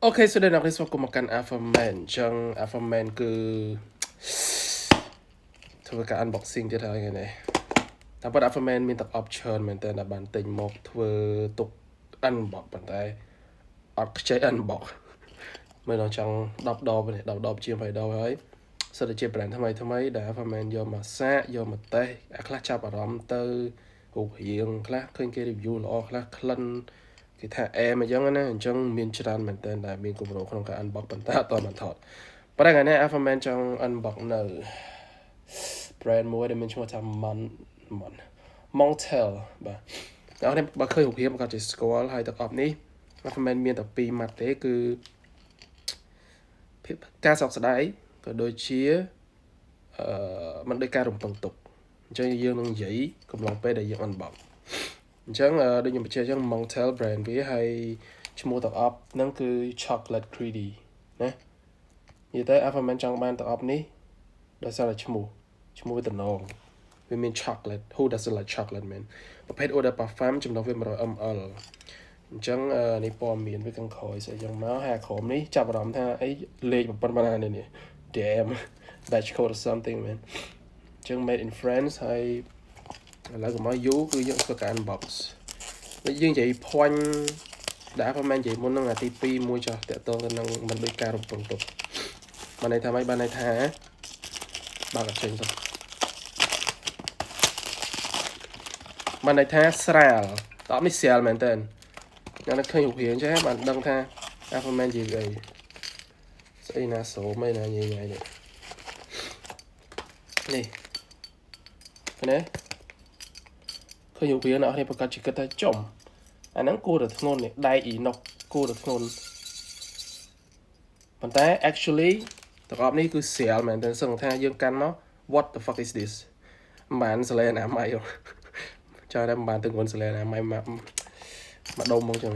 Ok, so đây là cái số của một căn Alpha Man chẳng Alpha Man cứ thôi cái unboxing tiếp theo cái nàyแต่ว่า Alpha Man មានតែ option មែនតើដែលបានទិញមកធ្វើទុក unbox ប៉ុន្តែអត់ខ្ចី unbox មើលដល់ចង់10ដបនេះ10ដបជាង20ដបហើយសិតតែជា brand ថ្មីដែល Alpha Man យកមកសាកយកមកតេស្តអាខ្លះចាប់អារម្មណ៍ទៅរូបរាងខ្លះឃើញគេ review ល្អខ្លះក្លិនគេថាអែមអញ្ចឹងណាអញ្ចឹងមានច្រើនមែនតើដែលមានគម្រោងក្នុងការ unbox ប៉ុន្តែអត់តបានថតប៉ុន្តែថ្ងៃនេះ Alpha Man ចង់ unbox នៅ brand មួយដែលមានឈ្មោះថា Montale បាទអ្នកនេះបើឃើញរូបភាពក៏ជាស្គាល់ហើយទាំងអស់នេះ Alpha Man មានតែ2ម៉ាត់ទេគឺការសោកស្ដាយក៏ដូចជាមិនដូចការរំពឹងទុកអញ្ចឹងយើងនឹងនិយាយកំឡុងពេលដែលយើង unbox អញ្ចឹងដូចខ្ញុំបញ្ជាក់អញ្ចឹង Montale brand វាហើយឈ្មោះទាំងអស់ហ្នឹងគឺ chocolate greedy ណានិយាយទៅ Alpha Man ចង់បានទាំងអស់នេះដោយសារតែឈ្មោះវាតំណងវាមាន chocolate who doesn't like chocolate man ប្រភេទ eau de parfum ចំណុះវា 100 ml អញ្ចឹងនេះព័ត៌មានវាខាងក្រោយស្អីចឹងមកហើយក្រុមនេះចាប់អារម្មណ៍ថាអីលេខប៉ុណ្ណានេះ damn batch code or something man អញ្ចឹង made in France ហើយឥឡូវកុំឲ្យយូរគឺយើងធ្វើការ unbox ដូចយើងនិយាយ point ដែល Alpha Man និយាយមុនហ្នឹងអាទី2មួយចោះតើតទៅនឹងមិនដូចការរំពឹងទុកបានន័យថាម៉េចបានន័យថាបើកចេញទៅបានន័យថាស្រាលតើអត់នេះស្រាលមែនតើខ្ញុំនឹកឃើញរូបរាងចេះបានដឹងថា Alpha Man និយាយអីស្អីណាសូមអីណាញ៉ៃនេះនេះឃើញទេឃើញរូបរាងអ្នកនេះប្រកាសជាគិតថាចំអាហ្នឹងគួរតែធ្ងន់នេះដែកអ៊ីណុកគួរតែធ្ងន់ប៉ុន្តែ actually ទាំងអស់នេះគឺស្រាលមែនតើសឹងថាយើងកាន់មក what the fuck is this មិនបានសលេអនាម័យចង់តែមិនបានទៅងន់សលេអនាម័យមកដុំមកចឹង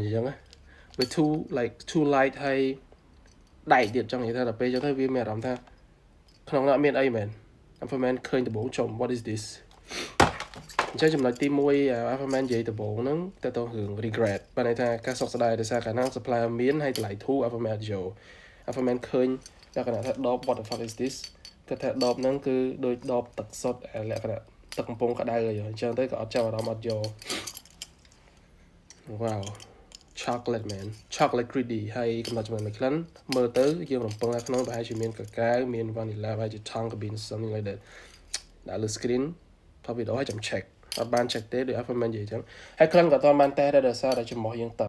វា too light ហើយដែកទៀតចង់និយាយថាដល់ពេលចឹងទៅវាមានអារម្មណ៍ថាក្នុងនោះអត់មានអីមែន Alpha Man ឃើញដំបូងចំ what is this អញ្ចឹងចំណុចទី1 Alpha Man និយាយដំបូងហ្នឹងទៅរឿង regret បានន័យថាការសោកស្ដាយដោយសារកាលណា supplier មានហើយតម្លៃធូរ Alpha Man យក Alpha Man ឃើញលក្ខណៈថាដប what the fuck is this គាត់ថាដបហ្នឹងគឺដូចដបទឹកសុទ្ធលក្ខណៈទឹកកំពុងក្តៅអញ្ចឹងទៅក៏អត់ចាប់អារម្មណ៍អត់យក wow chocolate man chocolate greedy ហើយកំណត់ចំណុចមួយក្លិនមើលទៅយើងរំពឹងថាក្នុងប្រហែលជាមានកាកាវមាន vanilla ហើយជា tongue bean something like that ដាក់លើ screen ថតវីដេអូឲ្យចាំ check អត់បាន check ទេដោយ Alpha Man និយាយអញ្ចឹងហើយក្លិនក៏អត់បានតេស្តដែរដោយសារតែចំហយើងត